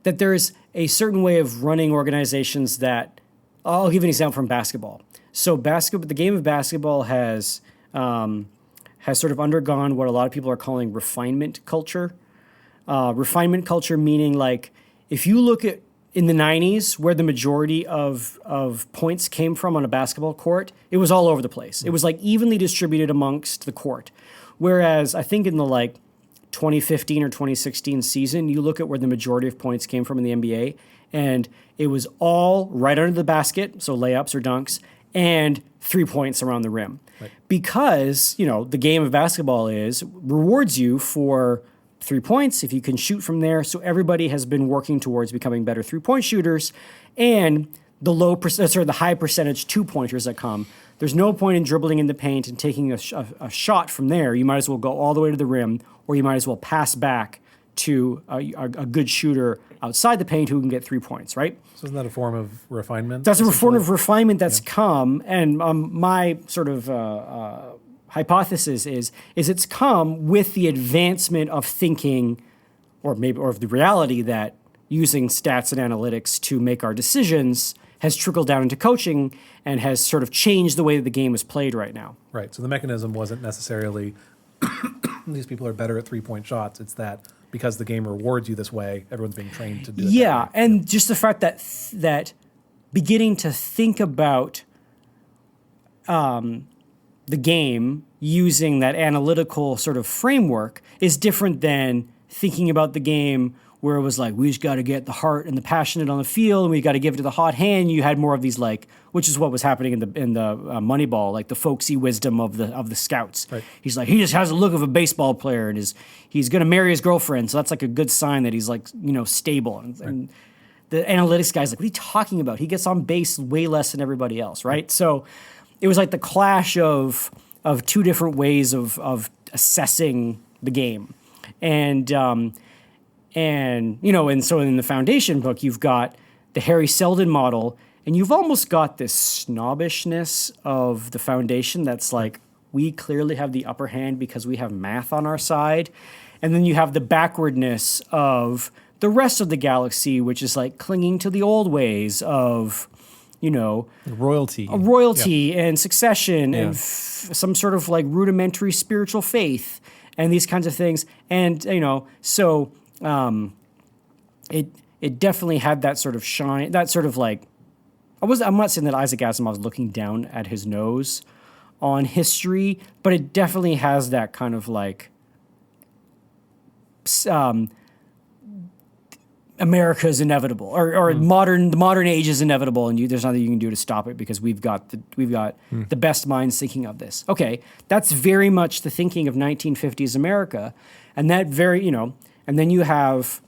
that there's a certain way of running organizations that I'll give an example from basketball. So the game of basketball has sort of undergone what a lot of people are calling refinement culture. Refinement culture meaning like if you look at in the 90s where the majority of points came from on a basketball court, it was all over the place. It was like evenly distributed amongst the court. Whereas I think in the like 2015 or 2016 season, you look at where the majority of points came from in the NBA, and it was all right under the basket, so layups or dunks, and 3 points around the rim. Right. Because, the game of basketball rewards you for 3 points if you can shoot from there. So everybody has been working towards becoming better 3-point shooters, and the high percentage 2-pointers that come. There's no point in dribbling in the paint and taking a shot from there. You might as well go all the way to the rim, or you might as well pass back to a good shooter outside the paint who can get 3 points, right? So isn't that a form of refinement? That's a form of refinement that's come, and my sort of hypothesis is it's come with the advancement of thinking, or of the reality that using stats and analytics to make our decisions has trickled down into coaching and has sort of changed the way that the game is played right now. Right. So the mechanism wasn't necessarily these people are better at 3-point shots. It's that because the game rewards you this way, everyone's being trained to do it. Yeah, and just the fact that beginning to think about the game using that analytical sort of framework is different than thinking about the game where it was like, we just got to get the heart and the passionate on the field, and we got to give it to the hot hand. You had more of these which is what was happening in the Moneyball, like the folksy wisdom of the scouts. Right. He's like, he just has the look of a baseball player, and he's going to marry his girlfriend, so that's like a good sign that he's like stable. And the analytics guy's like, what are you talking about? He gets on base way less than everybody else, right? So it was like the clash of two different ways of assessing the game, and so in the foundation book, you've got the Harry Seldon model, and you've almost got this snobbishness of the foundation that's like, we clearly have the upper hand because we have math on our side. And then you have the backwardness of the rest of the galaxy, which is like clinging to the old ways of, royalty and succession and some sort of like rudimentary spiritual faith and these kinds of things. And, so... It definitely had that sort of shine, that sort of like, I'm not saying that Isaac Asimov was looking down at his nose on history, but it definitely has that kind of like, America is inevitable, or the modern age is inevitable, and there's nothing you can do to stop it because we've got the best minds thinking of this. Okay, that's very much the thinking of 1950s America, and that and then you have.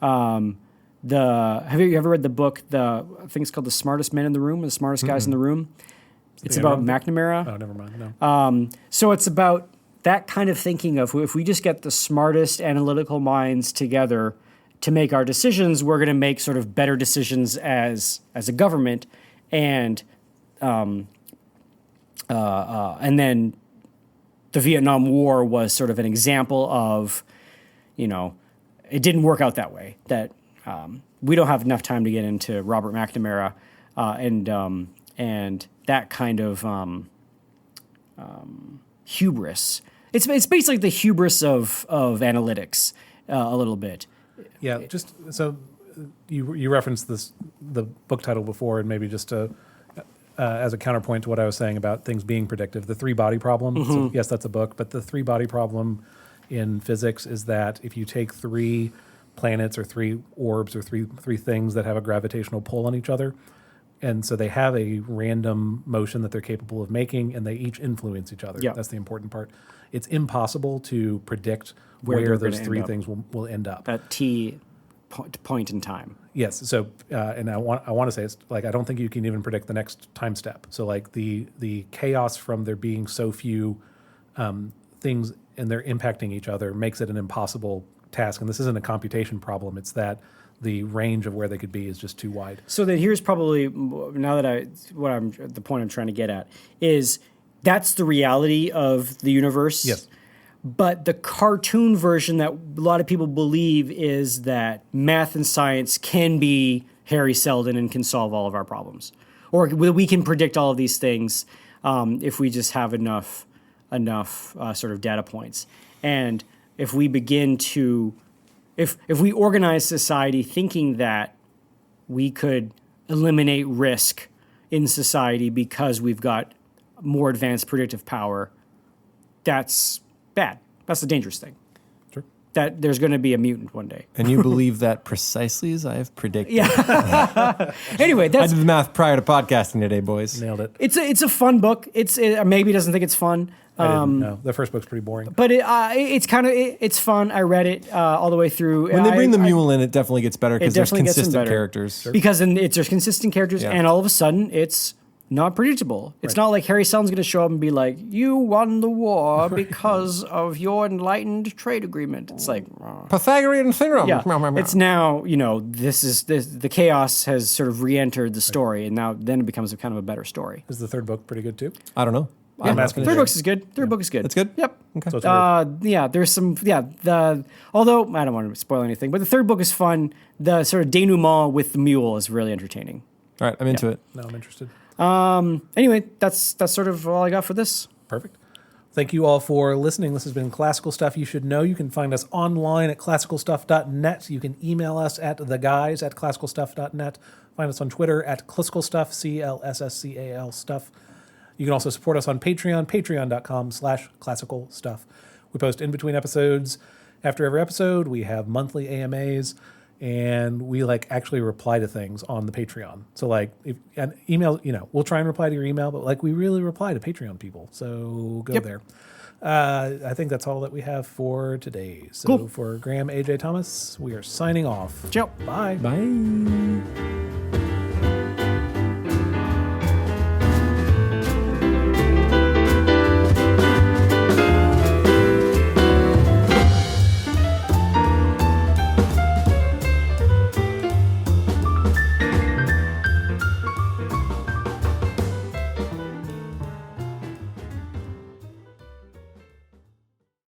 Have you ever read the book? I think it's called The Smartest Men in the Room, or The Smartest Guys in the Room. It's about McNamara. Oh, never mind. No. So it's about that kind of thinking of if we just get the smartest analytical minds together to make our decisions, we're going to make sort of better decisions as a government, and then the Vietnam War was sort of an example of, it didn't work out that way. That we don't have enough time to get into Robert McNamara and that kind of hubris. It's basically the hubris of analytics a little bit. Yeah, just so you referenced the book title before, and maybe just as a counterpoint to what I was saying about things being predictive, the 3-body problem. Mm-hmm. So yes, that's a book, but the 3-body problem in physics is that if you take 3 planets or 3 orbs or three things that have a gravitational pull on each other, And so they have a random motion that they're capable of making, and they each influence each other. Yeah. That's the important part. It's impossible to predict Where where they're those gonna end three up. things will end up. At point in time. Yes. So, and I want to say it's like I don't think you can even predict the next time step. So, like the chaos from there being so few things and they're impacting each other makes it an impossible task. And this isn't a computation problem. It's that the range of where they could be is just too wide. So then here's probably now that the point I'm trying to get at is that's the reality of the universe. Yes. But the cartoon version that a lot of people believe is that math and science can be Harry Seldon and can solve all of our problems, or we can predict all of these things if we just have enough sort of data points. And if we begin to, if we organize society thinking that we could eliminate risk in society because we've got more advanced predictive power, that's bad. That's the dangerous thing. Sure. That there's going to be a mutant one day. And you believe that precisely as I have predicted. Yeah. Anyway, I that's did the math prior to podcasting today, boys. Nailed it. it's a fun book. It maybe doesn't think it's fun. I didn't know. The first book's pretty boring. But it's kind of it's fun. I read it all the way through. When they bring the mule in, it definitely gets better because there's definitely gets them consistent better. characters. because then there's consistent characters, Yeah. and all of a sudden it's not predictable. It's not like Harry Seldon's going to show up and be like, "You won the war because of your enlightened trade agreement." It's like, Pythagorean theorem. yeah, Meow, meow, meow. it's now the chaos has sort of re-entered the story, and then it becomes a kind of a better story. Is the third book pretty good too? I don't know. I'm asking Third Jay. book is good. Third book is good. It's good? Yep. Okay. So it's worth Yeah, there's some. Yeah, although I don't want to spoil anything, but the third book is fun. The sort of denouement with the mule is really entertaining. All right, I'm into it. No, I'm interested. Anyway, that's sort of all I got for this. Perfect. Thank you all for listening. This has been Classical Stuff You Should Know. You can find us online at classicalstuff.net. You can email us at theguys@classicalstuff.net. Find us on Twitter at cliscalstuff, CLSSCAL stuff. You can also support us on Patreon, patreon.com/classicalstuff. We post in between episodes. After every episode, we have monthly AMAs, and we actually reply to things on the Patreon. So and email, we'll try and reply to your email, but we really reply to Patreon people. So go there. I think that's all that we have for today. So Cool. for Graham, AJ Thomas, we are signing off. Ciao. Bye. Bye.